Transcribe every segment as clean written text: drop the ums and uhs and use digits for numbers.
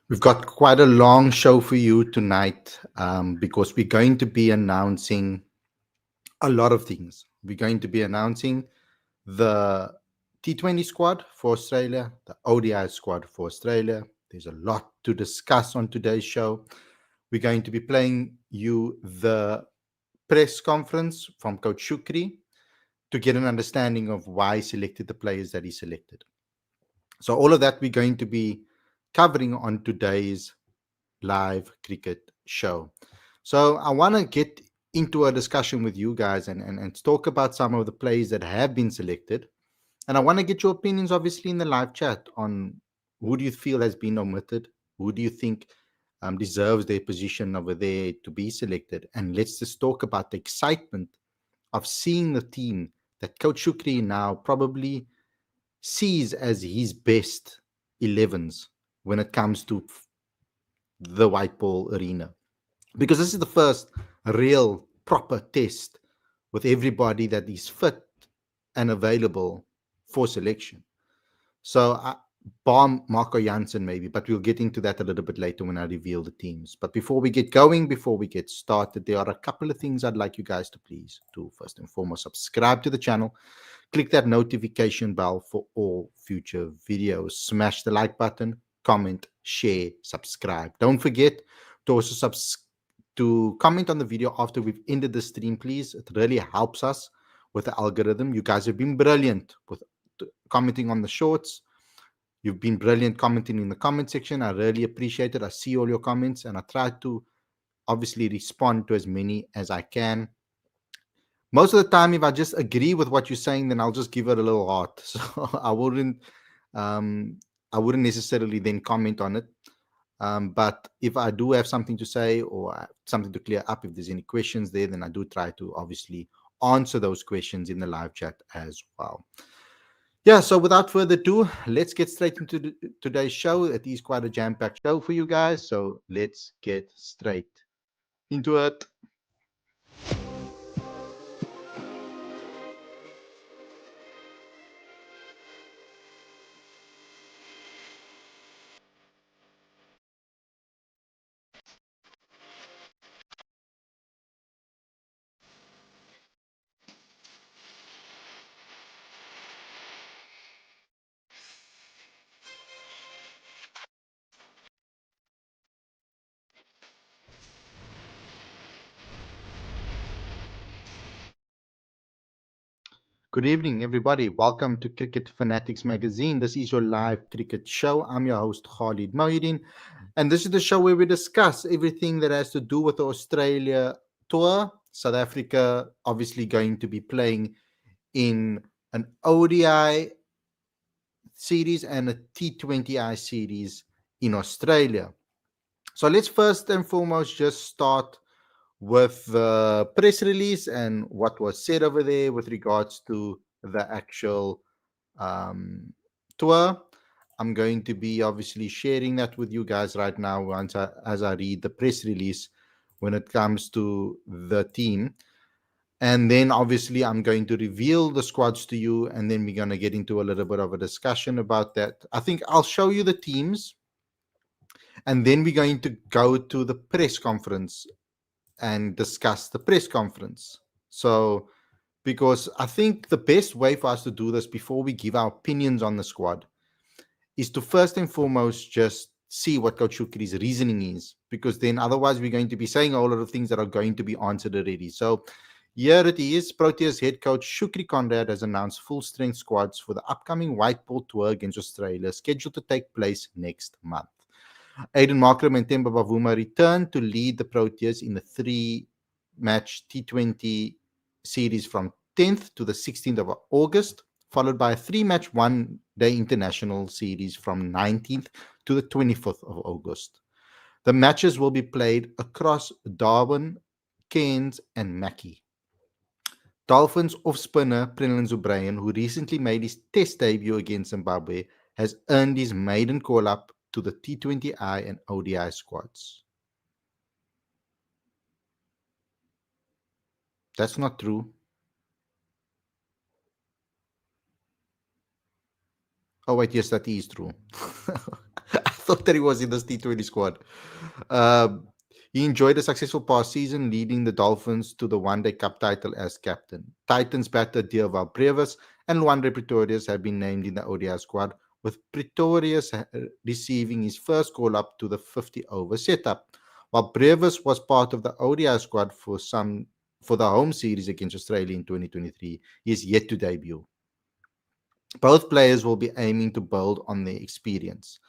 We've got quite a long show for you tonight because we're going to be announcing a lot of things. We're going to be announcing the T20 squad for Australia, the ODI squad for Australia. There's a lot to discuss on today's show. We're going to be playing you the press conference from Coach Shukri to get an understanding of why he selected the players that he selected. So, all of that we're going to be covering on today's live cricket show. So I want to get into a discussion with you guys and talk about some of the plays that have been selected. And I want to get your opinions, obviously, in the live chat on who do you feel has been omitted? Who do you think deserves their position over there to be selected? And let's just talk about the excitement of seeing the team that Coach Shukri now probably sees as his best 11s when it comes to the white ball arena, because this is the first real proper test with everybody that is fit and available for selection. So, bar Marco Janssen maybe, but we'll get into that a little bit later when I reveal the teams. But before we get going, before we get started, there are a couple of things I'd like you guys to please do. First and foremost, subscribe to the channel. Click that notification bell for all future videos. Smash the like button, comment, share, subscribe. Don't forget to also to comment on the video after we've ended the stream, please. It really helps us with the algorithm. You guys have been brilliant with commenting on the shorts. You've been brilliant commenting in the comment section. I really appreciate it. I see all your comments and I try to obviously respond to as many as I can. Most of the time, if I just agree with what you're saying, then I'll just give it a little heart. So um, I wouldn't necessarily then comment on it. But if I do have something to say or something to clear up, if there's any questions there, then I do try to obviously answer those questions in the live chat as well. Yeah, so without further ado, let's get straight into today's show. It is quite a jam-packed show for you guys, so let's get straight into it. Good evening, everybody. Welcome to Cricket Fanatics Magazine. This is your live cricket show. I'm your host, Khalid, and this is the show where we discuss everything that has to do with the Australia tour. South Africa, obviously, going to be playing in an ODI series and a T20I series in Australia. So let's first and foremost just start with the press release and what was said over there with regards to the actual tour. I'm going to be obviously sharing that with you guys right now as I read the press release when it comes to the team. And then obviously I'm going to reveal the squads to you, and then we're going to get into a little bit of a discussion about that. I think I'll show you the teams, and then we're going to go to the press conference and discuss the press conference. So, because I think the best way for us to do this before we give our opinions on the squad is to first and foremost just see what Coach Shukri's reasoning is, because then otherwise we're going to be saying a whole lot of things that are going to be answered already. So, here it is. Proteas head coach Shukri Conrad has announced full-strength squads for the upcoming white ball tour against Australia, scheduled to take place next month. Aiden Markram and Temba Bavuma returned to lead the Proteas in the three-match T20 series from 10th to the 16th of August, followed by a three-match one-day international series from 19th to the 24th of August. The matches will be played across Darwin, Cairns, and Mackay. Dolphins off-spinner Prenlin Zubrayan, who recently made his test debut against Zimbabwe, has earned his maiden call-up to the T20I and ODI squads. That's not true. Oh, wait, yes, that is true. thought that he was in this T20 squad. Um, he enjoyed a successful past season, leading the Dolphins to the One Day Cup title as captain. Titans batter Dierval Brevis and Luandre Pretorius have been named in the ODI squad, with Pretorius receiving his first call up to the 50 over setup. While Brevis was part of the ODI squad for the home series against Australia in 2023, he is yet to debut. Both players will be aiming to build on their experience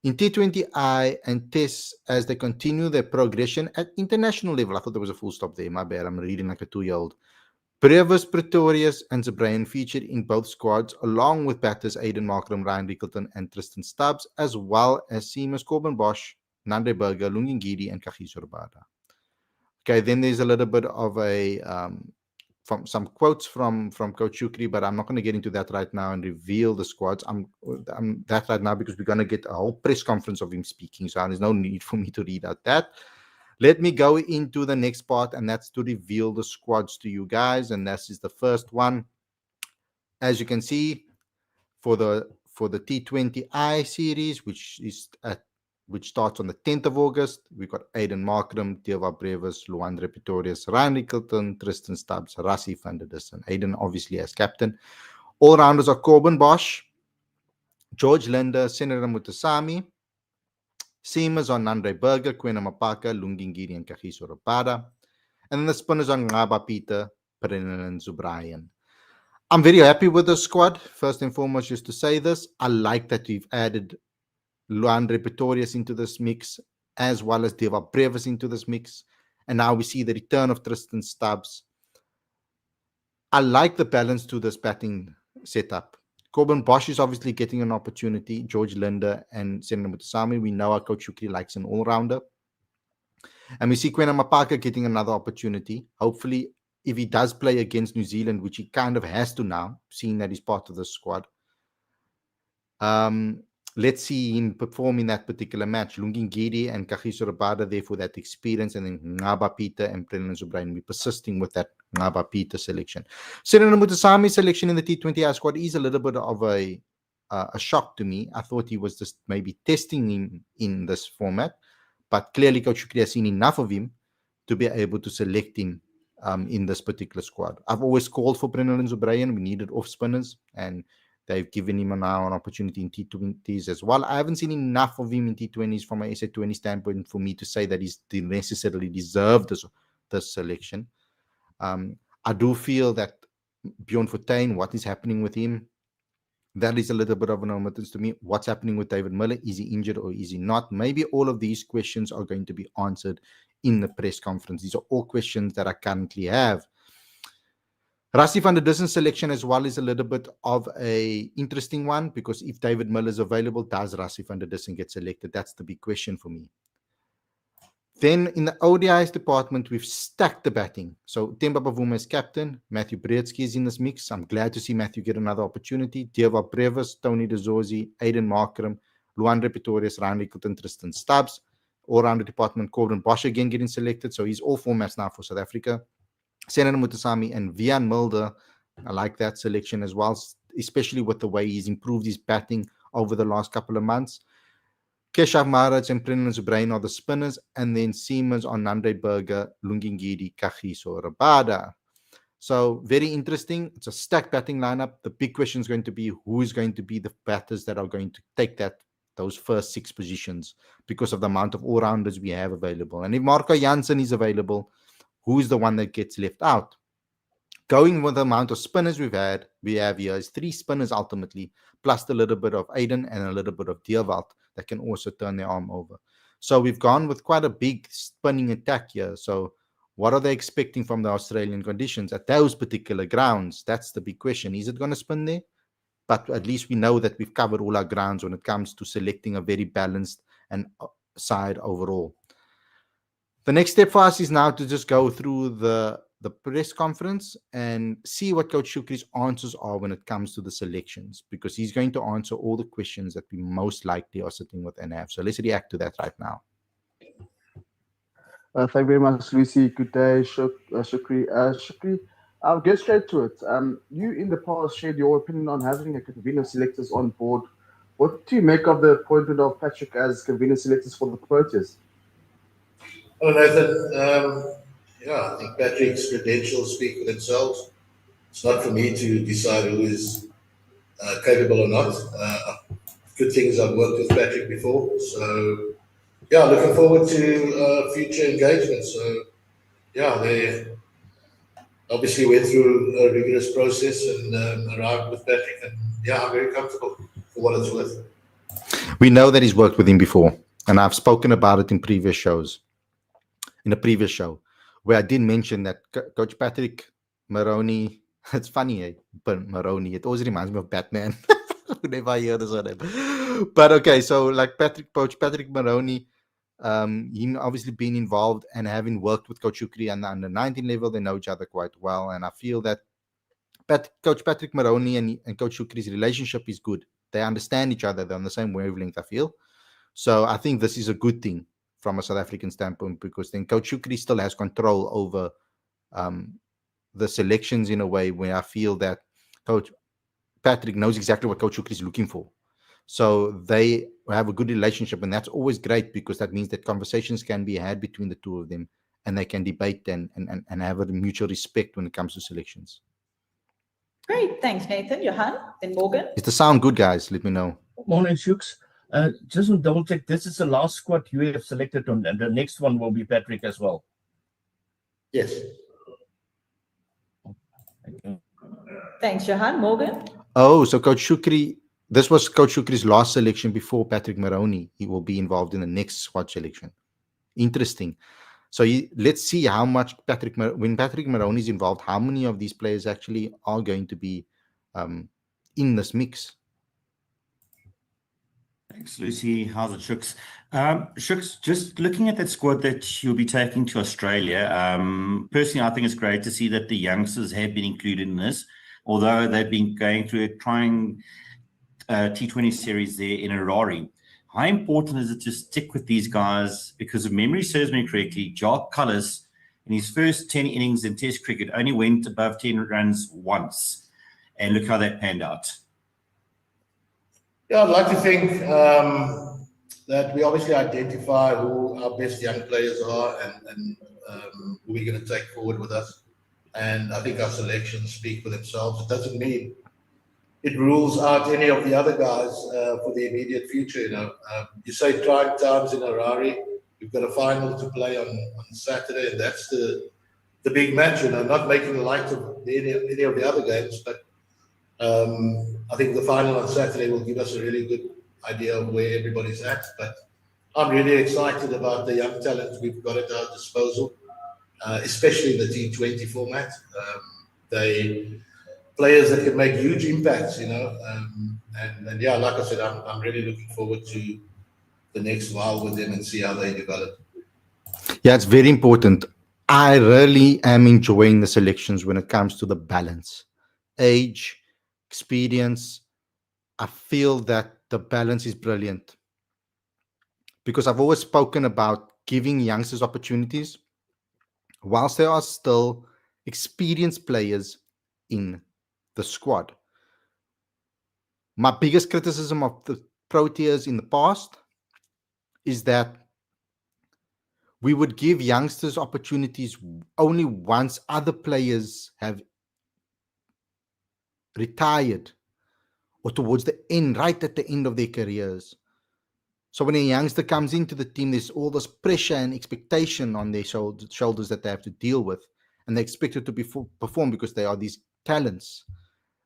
in T20I and tests as they continue their progression at international level. I thought there was a full stop there. My bad. I'm reading like a 2-year-old. Brevis, Pretorius, and Zabraian featured in both squads, along with batters Aidan Markram, Ryan Rickleton, and Tristan Stubbs, as well as seamers Corbin Bosch, Nande Berger, Lungingidi, and Kagiso Rabada. Okay, then there's a little bit of a from some quotes from Coach Shukri, but I'm not going to get into that right now and reveal the squads. I'm that right now because we're going to get a whole press conference of him speaking, so there's no need for me to read out that. Let me go into the next part, and that's to reveal the squads to you guys, and this is the first one. As you can see, for the T20I series, which starts on the 10th of August. We've got Aidan Markram, Dierval Brevis, Luandre Pretorius, Ryan Rickleton, Tristan Stubbs, Rassie van der Dussen. Aidan obviously as captain. All-rounders are Corbin Bosch, George Linder, Senator Mutasami. Seamers on Nandre Berger, Kwena Mapaka, Lungingiri, and Kagiso Rabada. And then the spinners on Ngaba Peter, Perenin, and Zubrayan. I'm very happy with the squad. First and foremost, just to say this, I like that we've added Luandre Pretorius into this mix, as well as Dierval Brevis into this mix. And now we see the return of Tristan Stubbs. I like the balance to this batting setup. Corbin Bosch is obviously getting an opportunity. George Linder and Senator Mutasami, we know our coach Shukri likes an all-rounder. And we see Kwena Mapaka getting another opportunity. Hopefully, if he does play against New Zealand, which he kind of has to now, seeing that he's part of the squad, let's see him perform in that particular match. Lungingiri and Kagiso Rabada there for that experience, and then Ngaba Peter and Brennan Zubrain be persisting with that Ngaba Peter selection. Senator Mutasami selection in the T20I squad is a little bit of a shock to me. I thought he was just maybe testing him in this format, but clearly Coach Shukri has seen enough of him to be able to select him in this particular squad. I've always called for Brennan Zubrain. We needed off spinners, and they've given him now an opportunity in T20s as well. I haven't seen enough of him in T20s from an SA20 standpoint for me to say that he's necessarily deserved this selection. I do feel that Bjorn Fortuin, what is happening with him, that is a little bit of an omission to me. What's happening with David Miller? Is he injured or is he not? Maybe all of these questions are going to be answered in the press conference. These are all questions that I currently have. Rassie van der Dussen selection as well is a little bit of a interesting one, because if David Miller is available, does Rassie van der Dussen get selected? That's the big question for me. Then in the ODIs department, we've stacked the batting. So Temba Bavuma is captain. Matthew Brzezinski is in this mix. I'm glad to see Matthew get another opportunity. Dierval Brevis, Tony De Zorzi, Aidan Markram, Luandre Pretorius, Ryan Rickleton, Tristan Stubbs. All-rounder department, Corbin Bosch again getting selected. So he's all formats now for South Africa. Senator Mutasami and Vian Mulder. I like that selection as well, especially with the way he's improved his batting over the last couple of months. Keshav Maharaj and Brennan Zubrain are the spinners, and then seamers on Nande Berger, Lungingidi, Kagiso Rabada. So very interesting. It's a stacked batting lineup. The big question is going to be who is going to be the batters that are going to take those first 6 positions, because of the amount of all-rounders we have available. And if Marco Jansen is available, who is the one that gets left out? Going with the amount of spinners we have here is 3 spinners ultimately, plus a little bit of Aiden and a little bit of Dierwald that can also turn their arm over. So we've gone with quite a big spinning attack here. So what are they expecting from the Australian conditions at those particular grounds? That's the big question. Is it going to spin there? But at least we know that we've covered all our grounds when it comes to selecting a very balanced and side overall. The next step for us is now to just go through the press conference and see what Coach Shukri's answers are when it comes to the selections, because he's going to answer all the questions that we most likely are sitting with and have. So let's react to that right now. Thank you very much, Lucy. Good day, Shukri. Shukri, I'll get straight to it. You in the past shared your opinion on having a convener selectors on board What do you make of the appointment of Patrick as convener selectors for the Proteas? Well, Nathan, yeah, I think Patrick's credentials speak for themselves. It's not for me to decide who is capable or not. Good things I've worked with Patrick before, so yeah, looking forward to future engagements. So yeah, they obviously went through a rigorous process and arrived with Patrick, and yeah, I'm very comfortable for what it's worth. We know that he's worked with him before, and I've spoken about it in previous shows. In a previous show, where I did mention that Coach Patrick Maroney. It's funny, but Maroney. It always reminds me of Batman. Whenever I hear this on him. But okay, so like Coach Patrick Maroney, he obviously been involved and having worked with Coach Shukri on the under 19 level, they know each other quite well, and I feel that Coach Patrick Maroney and Coach Shukri's relationship is good. They understand each other. They're on the same wavelength, I feel. So I think this is a good thing from a South African standpoint, because then Coach Shukri still has control over um, the selections in a way where I feel that Coach Patrick knows exactly what Coach Shukri is looking for. So they have a good relationship, and that's always great, because that means that conversations can be had between the two of them, and they can debate and have a mutual respect when it comes to selections. Great, thanks, Nathan. Johan, then Morgan. Is the sound good, guys? Let me know. Morning, Shooks. Just to double check, this is the last squad you have selected on, and the next one will be Patrick as well. Yes. Okay. Thanks, Johan. Morgan. Oh, so Coach Shukri, this was Coach Shukri's last selection before Patrick Maroney. He will be involved in the next squad selection. Interesting. So let's see how much when Patrick Maroney is involved, how many of these players actually are going to be in this mix. Thanks, Lucy. How's it, Shooks? Shooks, just looking at that squad that you'll be taking to Australia, personally, I think it's great to see that the youngsters have been included in this, although they've been going through a trying T20 series there in Harare. How important is it to stick with these guys? Because if memory serves me correctly, Jacques Cullis, in his first 10 innings in Test cricket, only went above 10 runs once. And look how that panned out. Yeah, I'd like to think that we obviously identify who our best young players are and who we're going to take forward with us. And I think our selections speak for themselves. It doesn't mean it rules out any of the other guys for the immediate future. You say trying times in Harare. We've got a final to play on Saturday, and that's the big match. Not making light of any of the other games, but I think the final on Saturday will give us a really good idea of where everybody's at. But I'm really excited about the young talent we've got at our disposal, especially in the T20 format. They players that can make huge impacts, and yeah, like I said, I'm really looking forward to the next while with them and see how they develop. Yeah, it's very important. I really am enjoying the selections when it comes to the balance, age, experience. I feel that the balance is brilliant, because I've always spoken about giving youngsters opportunities whilst there are still experienced players in the squad. My biggest criticism of the Proteas in the past is that we would give youngsters opportunities only once other players have retired or towards the end, right at the end of their careers. So when a youngster comes into the team, there's all this pressure and expectation on their shoulders that they have to deal with, and they're expected to perform because they are these talents.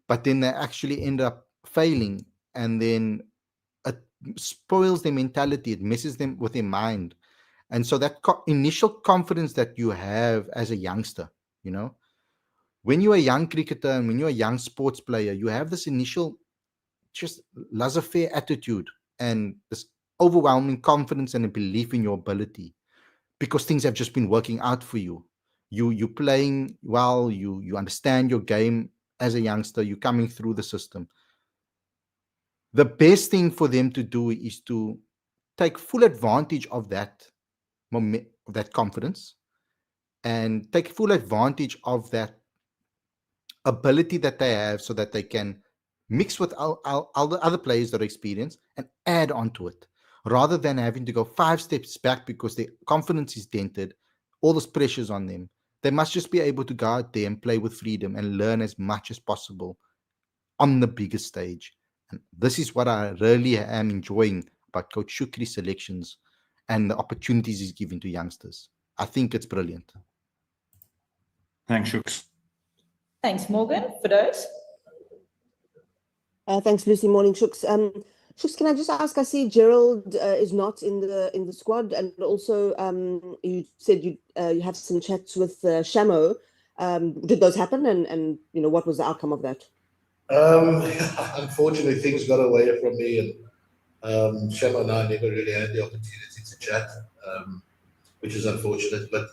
But then they actually end up failing, and then it spoils their mentality. It messes them with their mind. And so that initial confidence that you have as a youngster, when you're a young cricketer and when you're a young sports player, you have this initial just laissez-faire attitude and this overwhelming confidence and a belief in your ability, because things have just been working out for you. You're playing well, you understand your game as a youngster, you're coming through the system. The best thing for them to do is to take full advantage of that confidence, and take full advantage of that ability that they have, so that they can mix with all the other players that are experienced, and add onto it, rather than having to go 5 steps back because their confidence is dented, all this pressure's on them. They must just be able to go out there and play with freedom and learn as much as possible on the biggest stage. And this is what I really am enjoying about Coach Shukri's selections and the opportunities he's giving to youngsters. I think it's brilliant. Thanks, Shuks. Thanks, Morgan. For those. Thanks, Lucy. Morning, Shooks. Shooks, can I just ask? I see Gerald is not in the squad, and also you said you had some chats with Shamo. Did those happen, and what was the outcome of that? Unfortunately, things got away from me, and Shamo and I never really had the opportunity to chat, which is unfortunate. But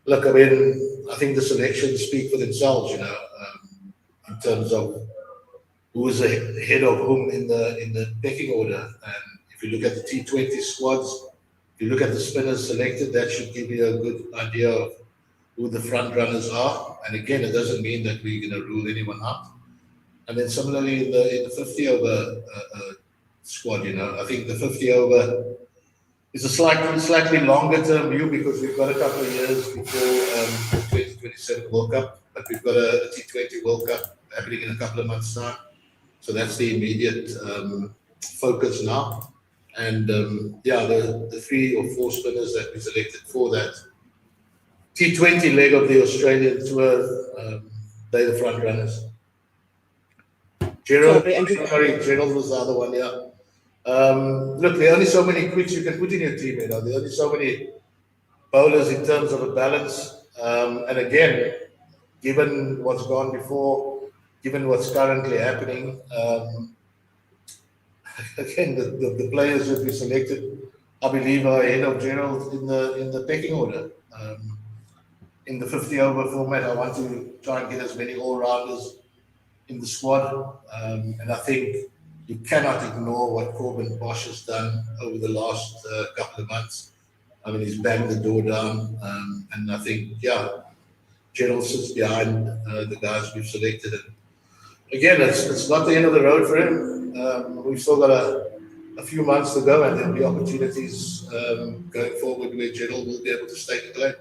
look, I mean, I think the selections speak for themselves, in terms of who is ahead of whom in the pecking order. And if you look at the T20 squads, if you look at the spinners selected, that should give you a good idea of who the front runners are. And again, it doesn't mean that we're going to rule anyone out. And then similarly in the 50 over squad, I think the 50 over is a slightly longer term view, because we've got a couple of years before the 2027 World Cup, but we've got a T20 World Cup happening in a couple of months' time. So that's the immediate focus now. And the 3 or 4 spinners that we selected for that T20 leg of the Australian tour, they're the front runners. Gerald was the other one, yeah. Look, there are only so many quicks you can put in your team, there are only so many bowlers in terms of a balance. And again, given what's gone before, given what's currently happening, again, the players that we selected, I believe, are ahead of Gerald in the pecking order. In the 50 over format, I want to try and get as many all-rounders in the squad, and I think you cannot ignore what Corbin Bosch has done over the last couple of months. I mean, he's banged the door down, and I think, Gerald sits behind the guys we've selected. And again, it's not the end of the road for him. We've still got a few months to go, and there'll be opportunities going forward where Gerald will be able to stake a claim.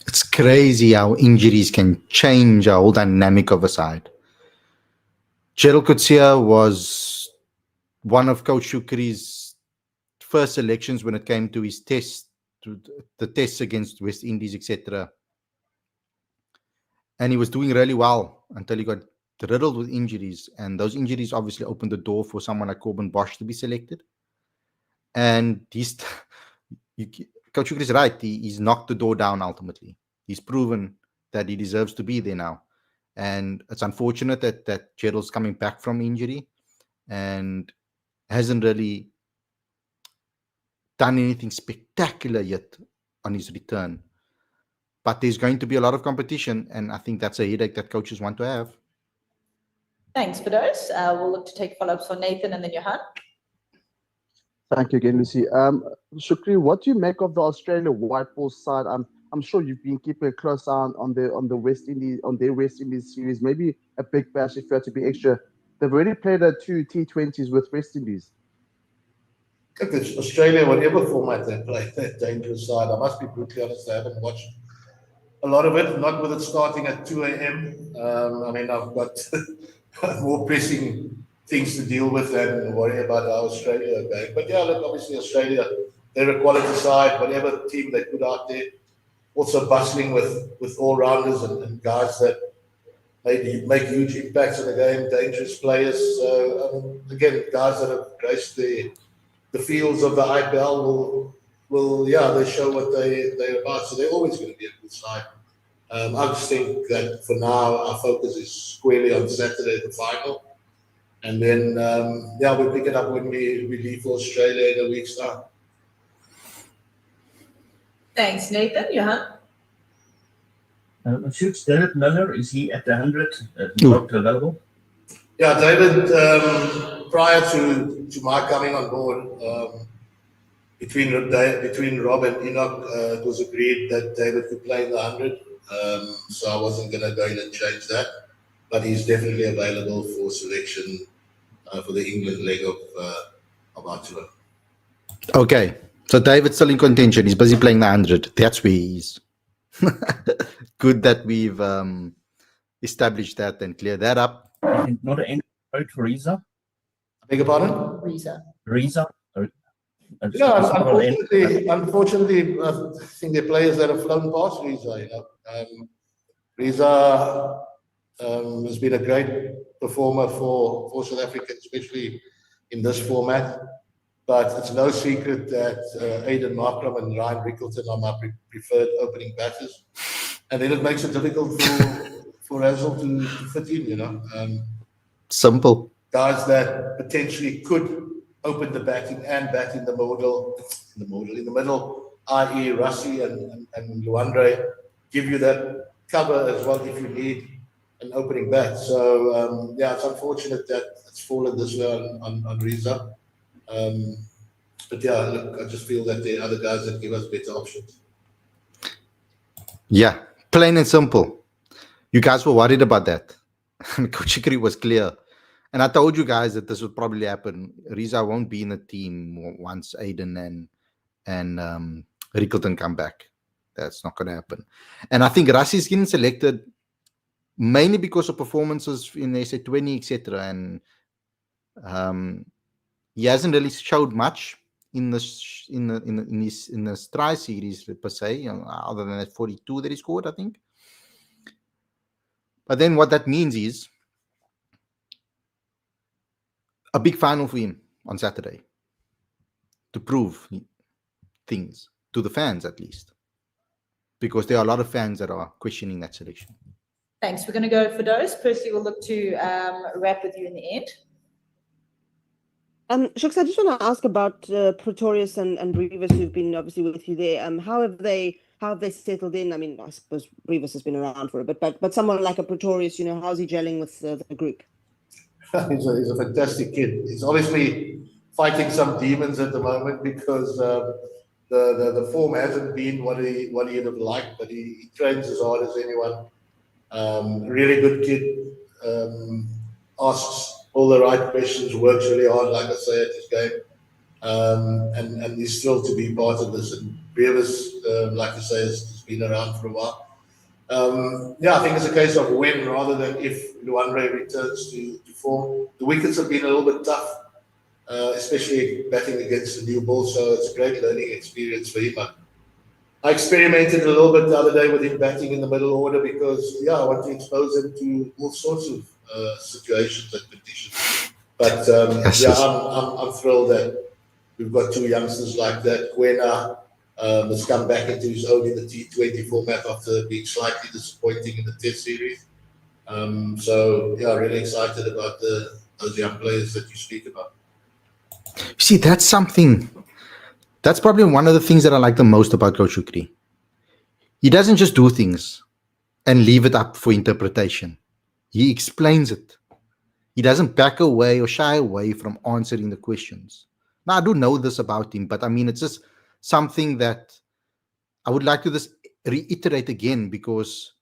It's crazy how injuries can change our whole dynamic of a side. Gerald Coetzee was one of Coach Shukri's first selections when it came to his test, to the tests against West Indies, etc. And he was doing really well until he got riddled with injuries. And those injuries obviously opened the door for someone like Corbin Bosch to be selected. And Coach Shukri is right. He's knocked the door down ultimately. He's proven that he deserves to be there now. And it's unfortunate that Gerald's coming back from injury and hasn't really done anything spectacular yet on his return. But there's going to be a lot of competition, and I think that's a headache that coaches want to have. Thanks for those. We'll look to take follow-ups for Nathan and then Johan. Thank you again, Lucy. Shukri, what do you make of the Australia white ball side? I'm sure you've been keeping a close eye on the West Indies, on their West Indies series. Maybe a big bash if you had to be extra. They've already played 2 T20s with West Indies. I think Australia, whatever format they play, that dangerous side. I must be brutally honest, I haven't watched a lot of it, not with it starting at 2 a.m. I mean, I've got more pressing things to deal with than worry about how Australia are going. But yeah, look, obviously Australia, they're a quality side, whatever team they put out there, also bustling with all-rounders and guys that maybe make huge impacts in the game, dangerous players. So, again, guys that have graced the fields of the IPL will they show what they're about. So they're always going to be a good side. I just think that for now, our focus is squarely on Saturday, the final. And then, we'll pick it up when we leave for Australia in a week's time. Thanks, Nathan. Johan? Shoots David Miller, is he at the 100 not available? Yeah, David, prior to my coming on board, between Rob and Enoch, it was agreed that David could play in the 100. So I wasn't going to go in and change that. but he's definitely available for selection for the England leg of our tour. Okay, so David's still in contention. He's busy playing the 100. That's where he is. Good that we've established that and cleared that up. Not an end vote for Riza. I beg your pardon? Riza. Riza. Yeah, unfortunately, I think the players that have flown past Riza, Riza has been a great performer for South Africa, especially in this format. But it's no secret that Aiden Markram and Ryan Rickleton are my preferred opening batters. And then it makes it difficult for Razzle to fit in, Simple. Guys that potentially could open the batting and bat in the middle, i.e. Rassie and Luandre, give you that cover as well if you need an opening bat. So, it's unfortunate that it's fallen this way on Riza. But yeah, look, I just feel that there are other guys that give us better options. Yeah, plain and simple. You guys were worried about that. Coach Shukri was clear. And I told you guys that this would probably happen. Riza won't be in the team once Aiden and Rickleton come back. That's not going to happen. And I think Rassie's getting selected mainly because of performances in the SA20, etc. And he hasn't really showed much in the try series per se, other than that 42 that he scored, I think. But then what that means is a big final for him on Saturday to prove things to the fans, at least, because there are a lot of fans that are questioning that selection. Thanks. We're going to go for those. Percy, we'll look to wrap with you in the end. Shuks, I just want to ask about Proteas and Rivers, who've been obviously with you there. How have they settled in? I mean, I suppose Rivers has been around for a bit, but someone like a Proteas, how's he gelling with the group? He's a fantastic kid. He's obviously fighting some demons at the moment because the form hasn't been what he'd have liked, but he trains as hard as anyone. Really good kid. Asks all the right questions, works really hard, like I say, at his game. And he's thrilled to be part of this. And Rivers, like I say, has been around for a while. I think it's a case of when rather than if Luandre returns to form. The wickets have been a little bit tough, especially batting against the new ball, so it's a great learning experience for him. I experimented a little bit the other day with him batting in the middle order because, I want to expose him to all sorts of situations and conditions. But, I'm thrilled that we've got two youngsters like that. Gwena has come back into his own in the T20 format after being slightly disappointing in the Test series. Really excited about those young players that you speak about. See, that's probably one of the things that I like the most about Coach Shukri. He doesn't just do things and leave it up for interpretation. He explains it. He doesn't back away or shy away from answering the questions. Now, I do know this about him, but I mean, it's just something that I would like to just reiterate again, because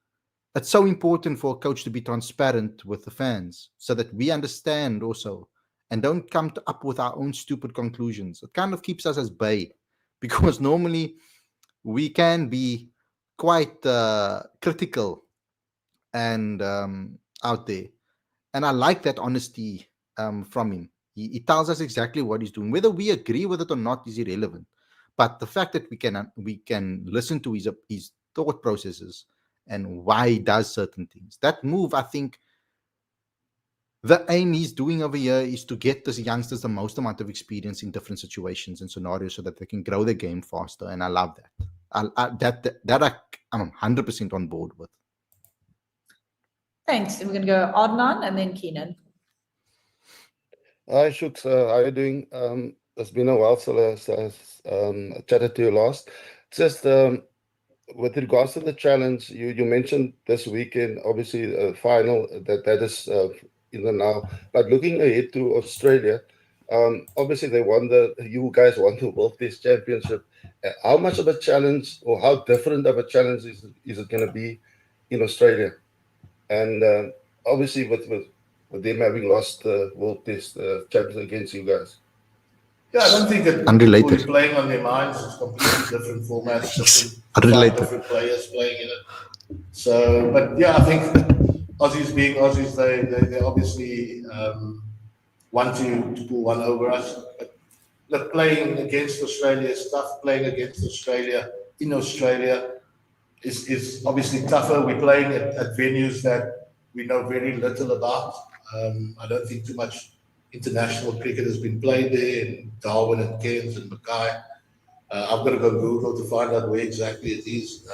it's so important for a coach to be transparent with the fans so that we understand also and don't come up with our own stupid conclusions. It kind of keeps us as bay, because normally we can be quite critical and out there. And I like that honesty from him. He tells us exactly what he's doing. Whether we agree with it or not is irrelevant. But the fact that we can listen to his thought processes and why he does certain things. That move, I think, the aim he's doing over here is to get these youngsters the most amount of experience in different situations and scenarios so that they can grow the game faster. And I love that. I'm 100% on board with. Thanks. And we're going to go Adnan and then Keenan. Hi, Shuks. How are you doing? It's been a while since I chatted to you last. Just with regards to the challenge, you mentioned this weekend, obviously, a final that is now. But looking ahead to Australia, obviously you guys won the World Test Championship. How much of a challenge, or how different of a challenge is it going to be in Australia? And obviously with them having lost the World Test champions against you guys? Yeah, I don't think it Unrelated. will be playing on their minds. It's completely different formats, different, Unrelated. different players playing in it. So, but yeah, I think Aussies being Aussies, they obviously want to pull one over us. But look, playing against Australia is tough. Playing against Australia in Australia is obviously tougher. We're playing at venues that we know very little about. I don't think too much international cricket has been played there in Darwin and Cairns and Mackay. I've got to go Google to find out where exactly it is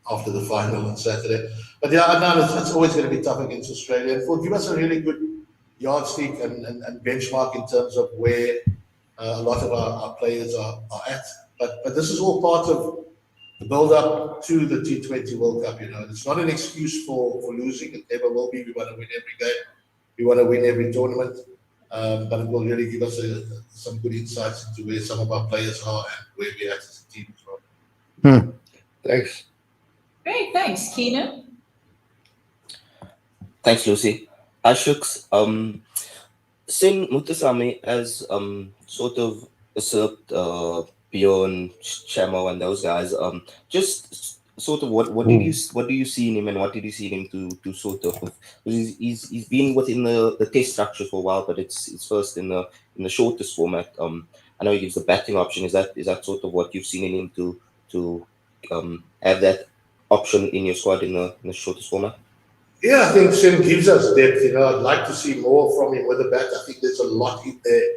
after the final on Saturday. But yeah, I know it's always going to be tough against Australia. And it will give us a really good yardstick and benchmark in terms of where a lot of our players are at. But this is all part of the build-up to the T20 World Cup. You know, it's not an excuse for losing. It never will be. We want to win every game. We want to win every tournament. But it will really give us some good insights into where some of our players are and where we're at as a team as well. Thanks. Great, thanks. Keenan? Thanks, Lucy. Shucks, Sin Mutasamy as sort of usurped Bjorn, Chamo, and those guys. Just sort of what do you see in him, and what did you see in him to sort of? Because he's been within the test structure for a while, but it's first in the shortest format. I know he gives the batting option. Is that sort of what you've seen in him to have that option in your squad in the shortest format? Yeah, I think Sim gives us depth. You know, I'd like to see more from him with the bat. I think there's a lot in there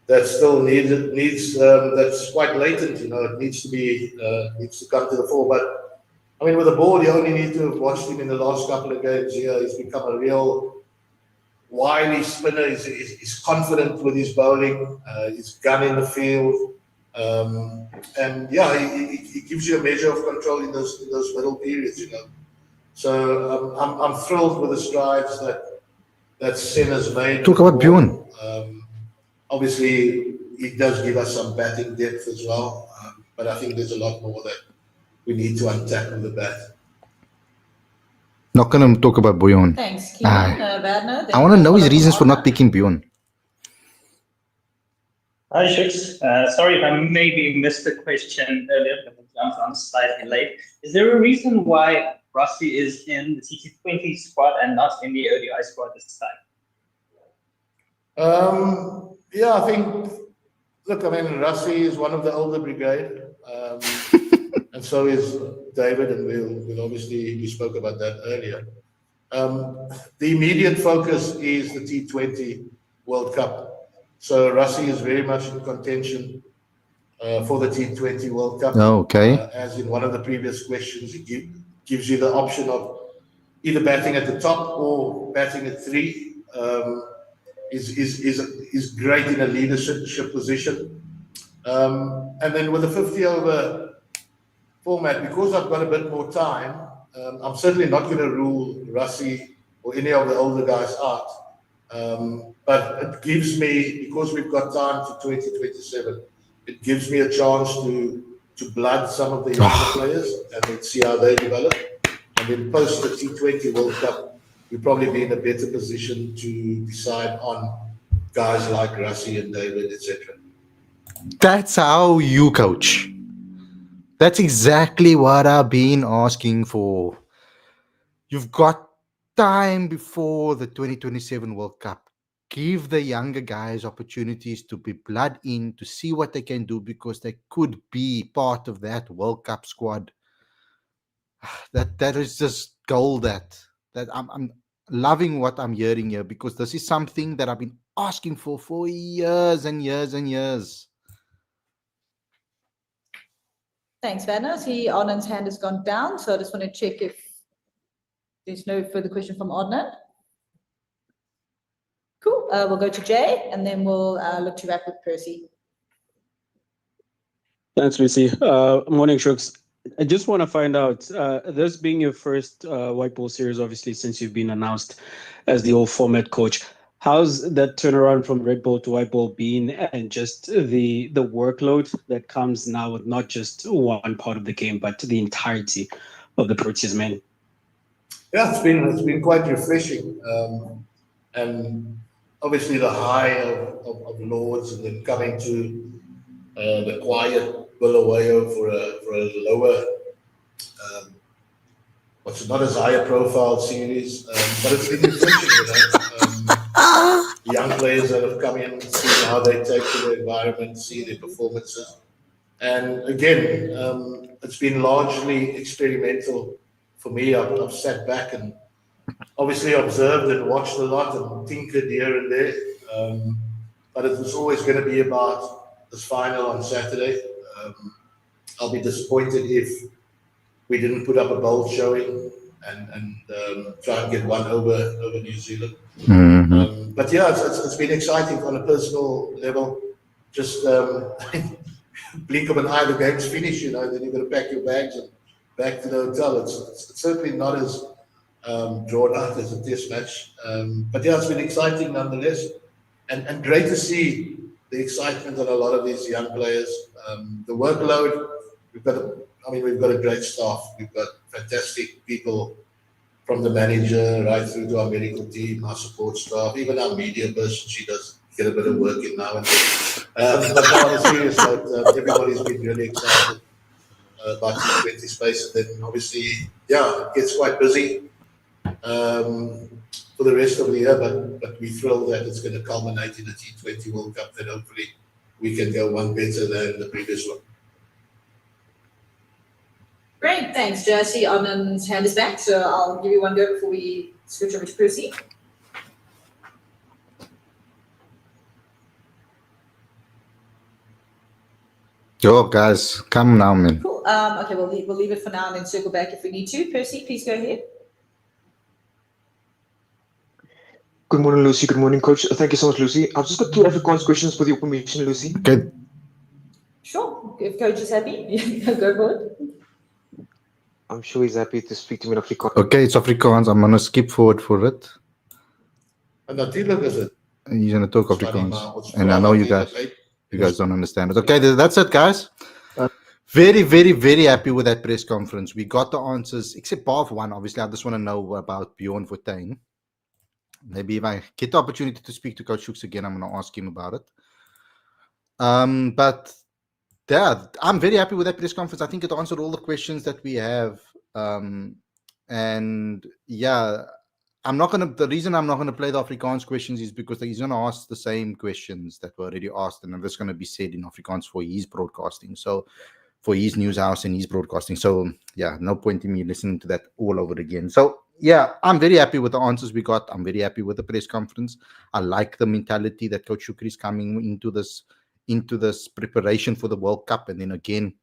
that still needs that's quite latent. You know, it needs to come to the fore. But I mean, with the ball, you only need to have watched him in the last couple of games here. He's become a real wily spinner. He's confident with his bowling. He's gun in the field, and yeah, he gives you a measure of control in those middle periods. You know. So I'm thrilled with the strides that Sen has made. Talk about Bjorn. Obviously, he does give us some batting depth as well, but I think there's a lot more that we need to untap with the bat. Not going to talk about Bjorn. Thanks, Keenan. Werner, I want to know his reasons for not picking Bjorn. Hi, Shucks. Sorry if I maybe missed the question earlier, because I'm slightly late. Is there a reason why Rusty is in the T20 squad and not in the ODI squad this time? Yeah, I think, look, I mean, Rusty is one of the older brigade, and so is David, and we'll obviously, we spoke about that earlier. The immediate focus is the T20 World Cup. So Rusty is very much in contention for the T20 World Cup. Oh, okay. As in one of the previous questions, it gives you the option of either batting at the top or batting at 3. Is great in a leadership position. And then with the 50 over format, because I've got a bit more time, I'm certainly not going to rule Rusty or any of the older guys out. But it gives me, because we've got time to 2027, it gives me a chance to blood some of the younger players and then see how they develop. And then post the T20 World Cup, we'll probably be in a better position to decide on guys like Rassie and David, etc. That's how you coach. That's exactly what I've been asking for. You've got time before the 2027 World Cup. Give the younger guys opportunities to be blood in, to see what they can do, because they could be part of that World Cup squad. That is just gold. That I'm loving what I'm hearing here, because this is something that I've been asking for years and years and years. Thanks, Werner. See, Adnan's hand has gone down, so I just want to check if there's no further question from Adnan. Cool. We'll go to Jay, and then we'll look to wrap with Percy. Thanks, Lucy. Morning, Shucks. I just want to find out, this being your first white ball series, obviously, since you've been announced as the all-format coach, how's that turnaround from red ball to white ball been, and just the workload that comes now with not just one part of the game, but the entirety of the Proteas men? Yeah, it's been quite refreshing, and obviously the high of Lords, and then coming to the quiet Bulawayo for a lower, what's not as high a profile series, but it's been refreshing, you know. Young players that have come in, seeing how they take to the environment, see their performances. And again, it's been largely experimental for me. I've sat back and obviously observed and watched a lot and tinkered here and there. But it was always going to be about this final on Saturday. I'll be disappointed if we didn't put up a bold showing and try and get one over New Zealand. But yeah, it's been exciting on a personal level. Just blink of an eye, the game's finished, you know, then you've got to pack your bags and back to the hotel. It's certainly not as drawn out as a test match. But yeah, it's been exciting nonetheless. And great to see the excitement on a lot of these young players. The workload, we've got a great staff. We've got fantastic people from the manager right through to our medical team, our support staff, even our media person. She does get a bit of work in now and then. But no, on a serious note, everybody's been really excited about T20 space. And then obviously, yeah, it gets quite busy for the rest of the year, but we're thrilled that it's going to culminate in a T20 World Cup, that hopefully we can go one better than the previous one. Great, thanks. Jesse, Anand's hand is back, so I'll give you one go before we switch over to Percy. Yo, guys, come now, man. Cool. Okay, we'll leave it for now and then circle back if we need to. Percy, please go ahead. Good morning, Lucy. Good morning, Coach. Thank you so much, Lucy. I've just got two Afrikaans questions with your permission, Lucy. Okay. Sure. If Coach is happy, go for it. I'm sure he's happy to speak to me in Afrikaans. Okay, it's Afrikaans. I'm going to skip forward for it. And natuurlijk is it. He's going to talk Afrikaans. And I know you guys don't understand it. Okay, that's it, guys. Very, very, very happy with that press conference. We got the answers, except bar for one. Obviously, I just want to know about Bjorn Fortuin. Maybe if I get the opportunity to speak to Coach Shukri again, I'm going to ask him about it. But yeah, I'm very happy with that press conference. I think it answered all the questions that we have. And yeah, the reason I'm not going to play the Afrikaans questions is because he's going to ask the same questions that were already asked, and that's going to be said in Afrikaans for his broadcasting. So for his news house and his broadcasting. So yeah, no point in me listening to that all over again. So yeah, I'm very happy with the answers we got. I'm very happy with the press conference. I like the mentality that Coach Shukri is coming into this preparation for the World Cup, and then again,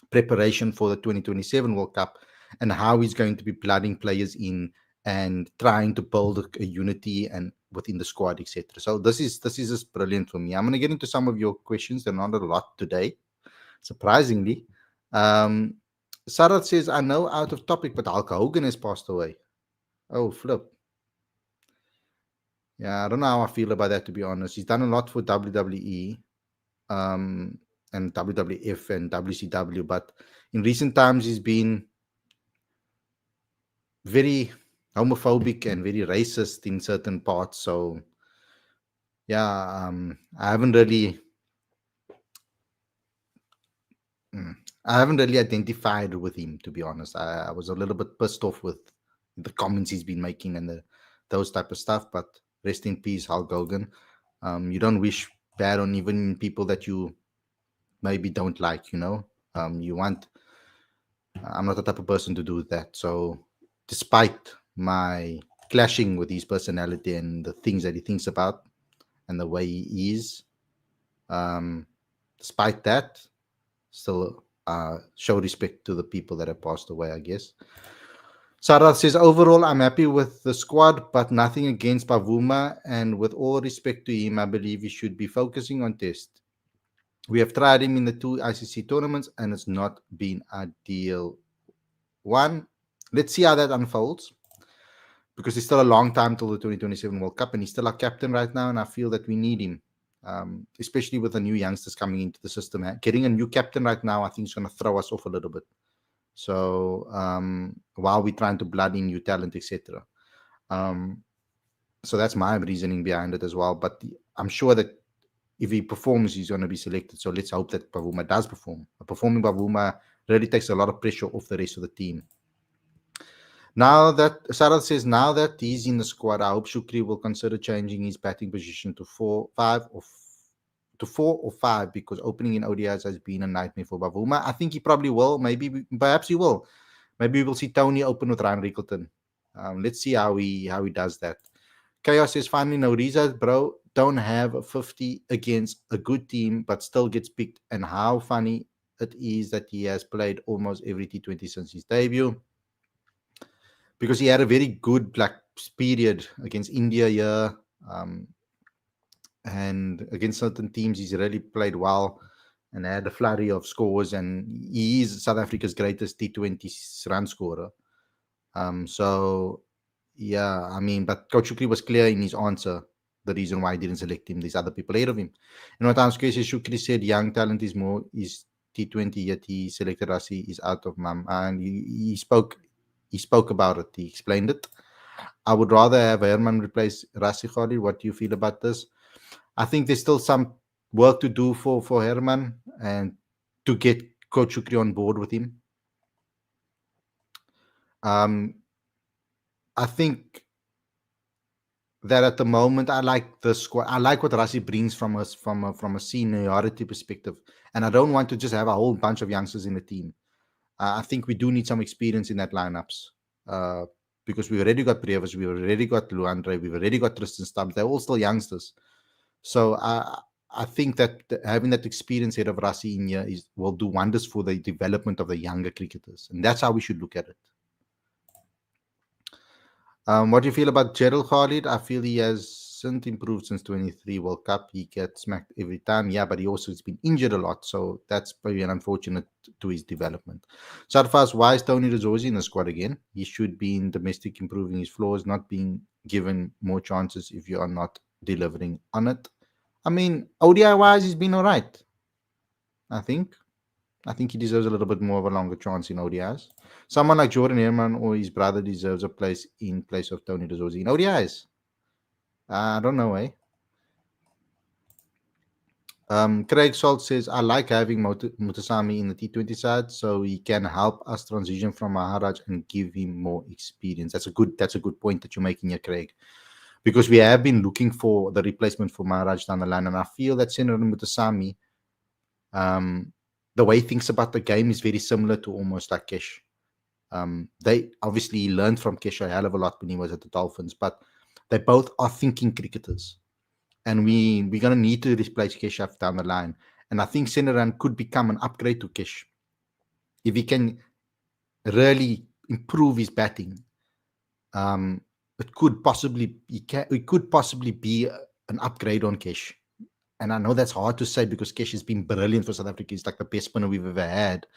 preparation for the 2027 World Cup, and how he's going to be blooding players in and trying to build a unity and within the squad, etc. So this is just brilliant for me. I'm going to get into some of your questions. There are not a lot today, surprisingly. Sarat says, I know out of topic, but Hulk Hogan has passed away. Oh, flip. Yeah, I don't know how I feel about that, to be honest. He's done a lot for WWE and WWF and WCW, but in recent times he's been very homophobic and very racist in certain parts. So yeah, I haven't really identified with him, to be honest. I was a little bit pissed off with the comments he's been making and those type of stuff, but rest in peace, Hulk Hogan. You don't wish bad on even people that you maybe don't like, you know. I'm not the type of person to do that. So despite my clashing with his personality and the things that he thinks about and the way he is, despite that, still show respect to the people that have passed away, I guess. Sarah says, overall, I'm happy with the squad, but nothing against Pavuma. And with all respect to him, I believe he should be focusing on test. We have tried him in the 2 ICC tournaments, and it's not been ideal. Let's see how that unfolds, because it's still a long time till the 2027 World Cup, and he's still our captain right now, and I feel that we need him, especially with the new youngsters coming into the system. Getting a new captain right now, I think, is going to throw us off a little bit. So while we're trying to blood in new talent, etc. So that's my reasoning behind it as well. But I'm sure that if he performs, he's going to be selected. So let's hope that Bavuma does perform. A performing Bavuma really takes a lot of pressure off the rest of the team. Now that Sarah says, now that he's in the squad, I hope Shukri will consider changing his batting position to 4 or 5 because opening in ODIs has been a nightmare for Bavuma. I think he probably will. Perhaps he will. Maybe we'll see Tony open with Ryan Rickleton. Let's see how he does that. Chaos says, finally, no Riza, bro. Don't have a 50 against a good team, but still gets picked. And how funny it is that he has played almost every T20 since his debut. Because he had a very good period against India here. And against certain teams, he's really played well and had a flurry of scores. And he is South Africa's greatest T20 run scorer. So, yeah, I mean, but Coach Shukri was clear in his answer, the reason why he didn't select him. There's other people ahead of him. And what I'm scared is Shukri said young talent is T20, yet he selected Rassi is out of my mind. He spoke about it. He explained it. I would rather have Herman replace Rassi. Khalid. What do you feel about this? I think there's still some work to do for Herman and to get Coach Shukri on board with him. I think that at the moment I like the squad. I like what Rassi brings from us from a seniority perspective, and I don't want to just have a whole bunch of youngsters in the team. I think we do need some experience in that lineups because we've already got Previs, we've already got Luandre, we've already got Tristan Stubbs. They're all still youngsters, so I think that having that experience head of Rassi in here will do wonders for the development of the younger cricketers, and that's how we should look at it. What do you feel about Gerald Khalid? I feel he hasn't improved since 23 World Cup. He gets smacked every time. Yeah, but he also has been injured a lot. So that's probably an unfortunate to his development. Sarfaz, why is Tony Rizzosi in the squad again? He should be in domestic improving his flaws, not being given more chances if you are not delivering on it. I mean, ODI-wise, he's been all right. I think he deserves a little bit more of a longer chance in ODIs. Someone like Jordan Herman or his brother deserves a place in place of Tony Rizzosi in ODIs. I don't know, eh? Craig Salt says, I like having Mutasami in the T20 side so he can help us transition from Maharaj and give him more experience. That's a good point that you're making here, Craig. Because we have been looking for the replacement for Maharaj down the line, and I feel that Senator Mutasami, the way he thinks about the game is very similar to almost like Kesh. They obviously learned from Kesh a hell of a lot when he was at the Dolphins, but they both are thinking cricketers. And we're going to need to replace Kesh down the line. And I think Senaran could become an upgrade to Kesh. If he can really improve his batting, it could possibly be an upgrade on Kesh. And I know that's hard to say because Kesh has been brilliant for South Africa. He's like the best spinner we've ever had.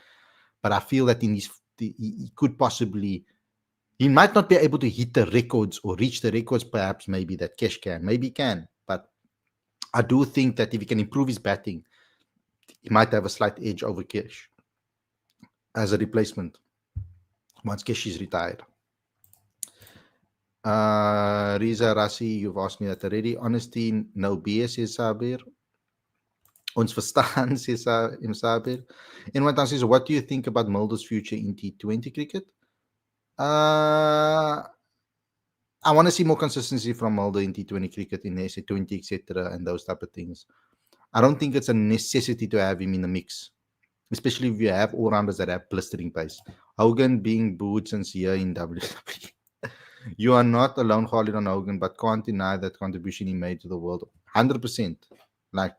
But I feel that he could possibly, he might not be able to hit the records or reach the records perhaps maybe that Kesh can. Maybe he can. But I do think that if he can improve his batting, he might have a slight edge over Kesh as a replacement once Kesh is retired. Riza Rassi, you've asked me that already. Honesty, no BS, says Sabir. Ons verstaan, says Sabir. And what says, what do you think about Mulder's future in T20 cricket? I want to see more consistency from Mulder in T20 cricket, in SA20, etc., and those type of things. I don't think it's a necessity to have him in the mix, especially if you have all-rounders that have blistering pace. Hogan being booed since here in WWE. You are not alone, Khalid, on Hogan, but can't deny that contribution he made to the world. 100%. Like,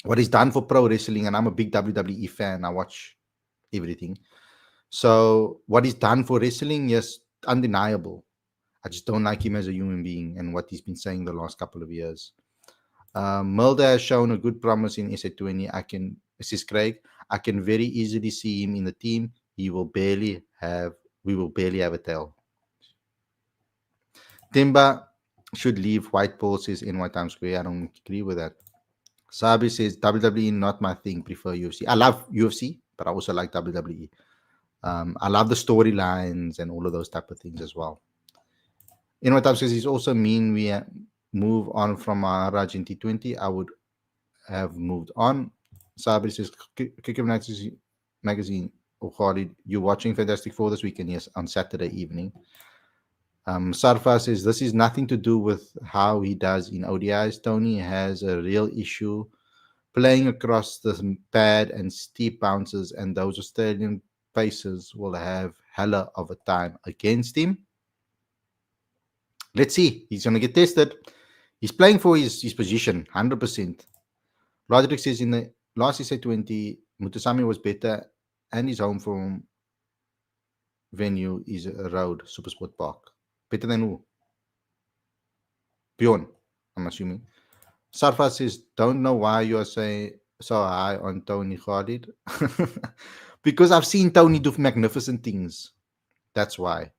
what he's done for pro wrestling, and I'm a big WWE fan. I watch everything. So what he's done for wrestling, yes, undeniable. I just don't like him as a human being and what he's been saying the last couple of years. Mulder has shown a good promise in SA20. This Craig, I can very easily see him in the team. We will barely have a tail. Timba should leave. White Paul says NY Times Square. I don't agree with that. Sabi says WWE not my thing. Prefer UFC. I love UFC, but I also like WWE. I love the storylines and all of those type of things as well. In what time says he's also mean we move on from Maharaj in T20. I would have moved on. Sabri says, Cricket Magazine, oh, Khalid, you watching Fantastic Four this weekend? Yes, on Saturday evening. Sarfa says, this is nothing to do with how he does in ODIs. Tony has a real issue playing across the pad and steep bounces, and those Australian pacers will have hella of a time against him. Let's see. He's going to get tested. He's playing for his position, 100%. Roderick says in the last SA20, Mutasami was better, and his home from venue is a road, Supersport Park. Better than who? Bjorn, I'm assuming. Sarfa says, don't know why you are saying so high on Tony Khalid. Because I've seen Tony do magnificent things. That's why.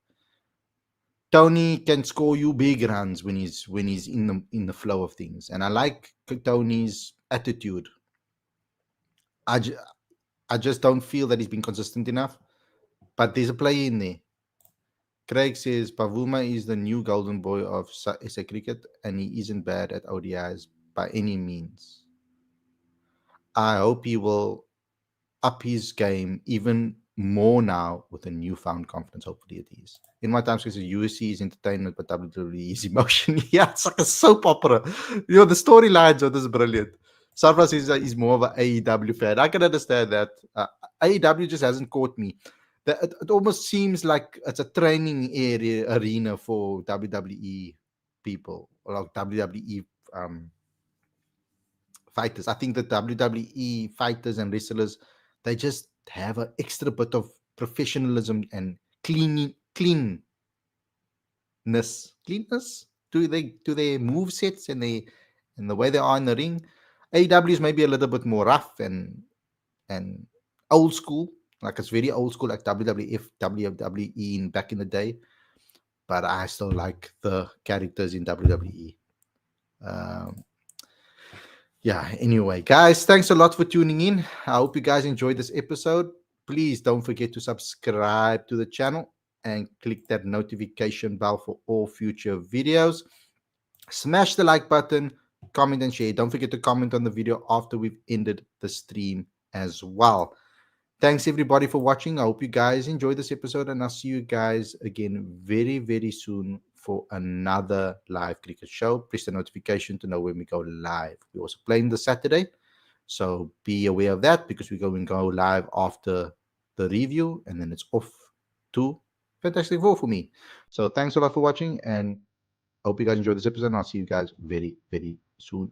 Tony can score you big runs when he's in the flow of things. And I like Tony's attitude. I just don't feel that he's been consistent enough. But there's a play in there. Craig says Pavuma is the new golden boy of SA cricket, and he isn't bad at ODIs by any means. I hope he will up his game even more now with a newfound confidence. Hopefully it is. In my time, says USC is entertainment, but WWE is emotion. Yeah, it's like a soap opera. The storylines are just brilliant. Sarfa says he's more of an AEW fan. I can understand that. AEW just hasn't caught me. It almost seems like it's a training arena for WWE people, or like WWE fighters. I think the WWE fighters and wrestlers, they just have an extra bit of professionalism and cleanness to their move sets and the way they are in the ring. AEW is maybe a little bit more rough and old school. Like it's very old school, like WWF, WWE back in the day. But I still like the characters in WWE. Yeah, anyway, guys, thanks a lot for tuning in. I hope you guys enjoyed this episode. Please don't forget to subscribe to the channel and click that notification bell for all future videos. Smash the like button, comment and share. Don't forget to comment on the video after we've ended the stream as well. Thanks everybody for watching. I hope you guys enjoyed this episode, and I'll see you guys again very, very soon for another live cricket show. Press the notification to know when we go live. We're also playing this Saturday, so be aware of that because we're going to go live after the review, and then it's off to Fantastic Four for me. So thanks a lot for watching, and I hope you guys enjoyed this episode, and I'll see you guys very, very soon.